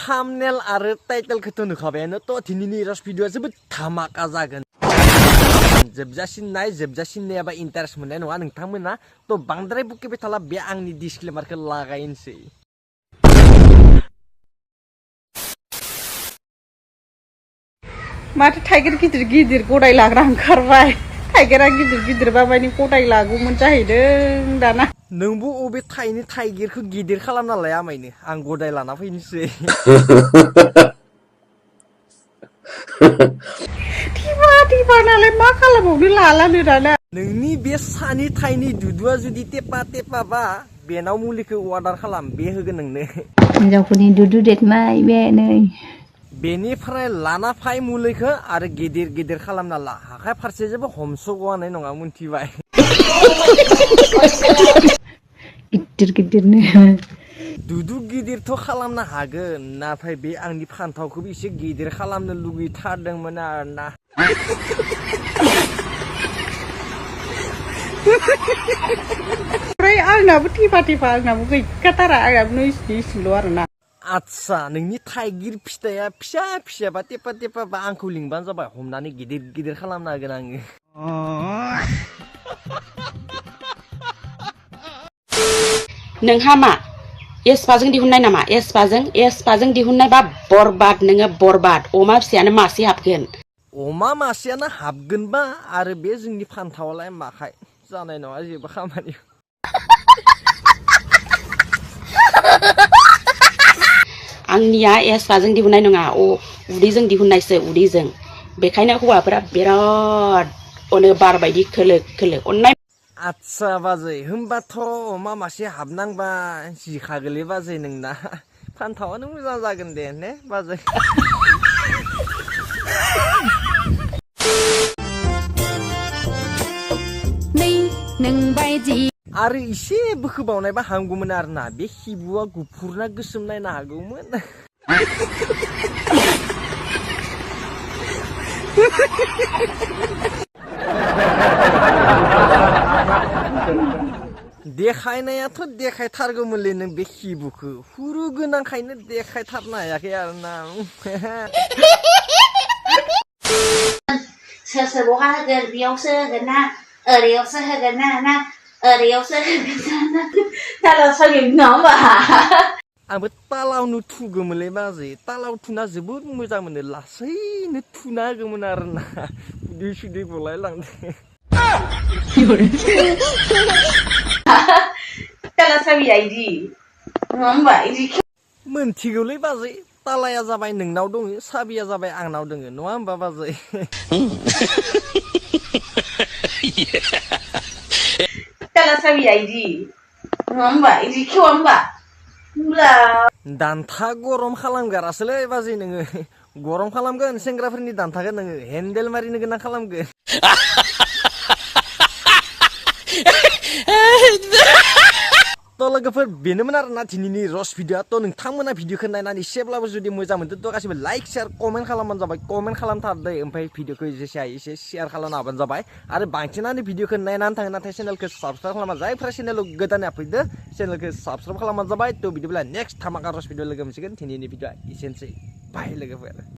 thumbnail आरो टाइटेलखौथ' नुखाबायानो थ' दिनैनि रस भिडिअआ जोबोद धामाका जागोन जोबजासिन नायाबा इन्टारेस्ट मोननाय नङा नोंथांमोना थ' बांद्राय बुकेबाय थाला बे आंनि डिसक्लेमारखौ लागायनोसै माथो टाइगर गिदिर गिदिर गदाय लाग्रा ओंखारबाय टाइगरा गिदिर गिदिरबा माने गदाय लागौमोन जाहैदों दाना नोंबो अबे टाइगरखौ गिदिर खालामना लाया मायनो आं गदाय लाना फैनोसै टिपा नालाय मा खालामबावनो लालानो दाना नोंनि बे सानि थाइनि दुदुआ जुदि टेपा बेनाव मुलिखौ अर्डार खालाम बे होगोन नोंनो हिनजावफोरनि दुदु देरनाय बे नै बेनिफ्राय लाना फाय मुलिखौ आरो गिदिर खालामना ला आखाइ फारसे जेबो हमसग'हानाय नङा मिन्थिबाय गिदिरनो दुदु गिदिरथ' खालामनो हागोन नाथाय बे आंनि फान्थावखौबो एसे गिदिर खालामनो लुगैथारदोंमोन आरोना ओमफ्राय आंनाबो टिपा आंनाबो गैखाथारा आंनाबो इसिल' आरोना आतसा नोंनि थाइगिर फिथाइया फिसाबा टेपा आंखौ लिंबानो जाबाय हमनानै गिदिर खालामना होगोन आङो नोंहा मा एसपाजों दिहुननाय नामा एसपाजों दिहुननायबा बरबाद नोङो बरबाद अमा फिसायानो मासे हाबगोन अमा मासेयानो हाबगोनबा आरो बे जोंनि फान्थावालाय माखाय जानाय नङा जेबो खामानि आंनिया एसपाजों दिहुननाय नङा उदैजों दिहुननायसो उदैजों बेखायनो हौवाफोरा बिराद अनो बार बायदि खोलो अननाय आतसा बाजै होमबाथ' अमा मासे हाबनांबा जिखागोलै बाजै नोंना फान्थावानो मोजां जागोन दे ने बाजै आरो इसे बोखोबावनायबा हामगौमोन आरोना बे हिबुआ गुफुरना गोसोम नायनो हागौमोन देखायनायाथ' देखायथारगौमोनलै नों बे हिबुखौ हुरु गोनांखायनो देखायथारनो हायाखै आरोना सोर बहा होगोन बेयावसो होगोन ना ओरैयावसो होगोन ना ओरैयावसो होगोन ना तालाव सागोन नङा होमबा आंबो तालावनो थुगौमोनलै बाजै तालाव थुना जोबोद मोजां मोनो लासैनो थुना होगौमोन आरोना उदै गलायलांदों ताला साबिया इदि नङा होमबा इदि मोनथिगौलै बाजै तालाया जाबाय नोंनाव दङ साबिया जाबाय आंनाव दङ नङा होमबा बाजै ताला साबिया इदि नङा होमबा इदि खेवा होमबा दान्था गरम खालामगारासोलै बाजै नोङो गरम खालामगोन सेंग्राफोरनि दान्थाखौ नोङो हेन्देल मारिनो गोनां खालामगोन थ' लोगोफोर बेनोमोन आरोना दिनैनि रस भिडिअआ थ' नोंथांमोना भिडिअखौ नायनानै एसेब्लाबो जुदि मोजां मोनदों थ' गासिबो लाइक शेयार कमेन्ट खालामबानो जाबाय कमेन्ट खालामथारदो ओमफ्राय भिडिअखौ जेसे हायो एसे शेयार खालामना होबानो जाबाय आरो बांसिनानो भिडिअखौ नायनानै थाङो नाथाय चेनेलखौ साबसक्राइब खालामा जायफ्रा चेनेलाव गोदानै फैदो चेनेलखौ साबसक्राइब खालामबानो जाबाय थ' बिदिब्ला नेक्स्ट धामाका रस भिडिअ लोगो मोनसिगोन दिनैनि भिडिअआ एसेनोसै बाय लोगोफोर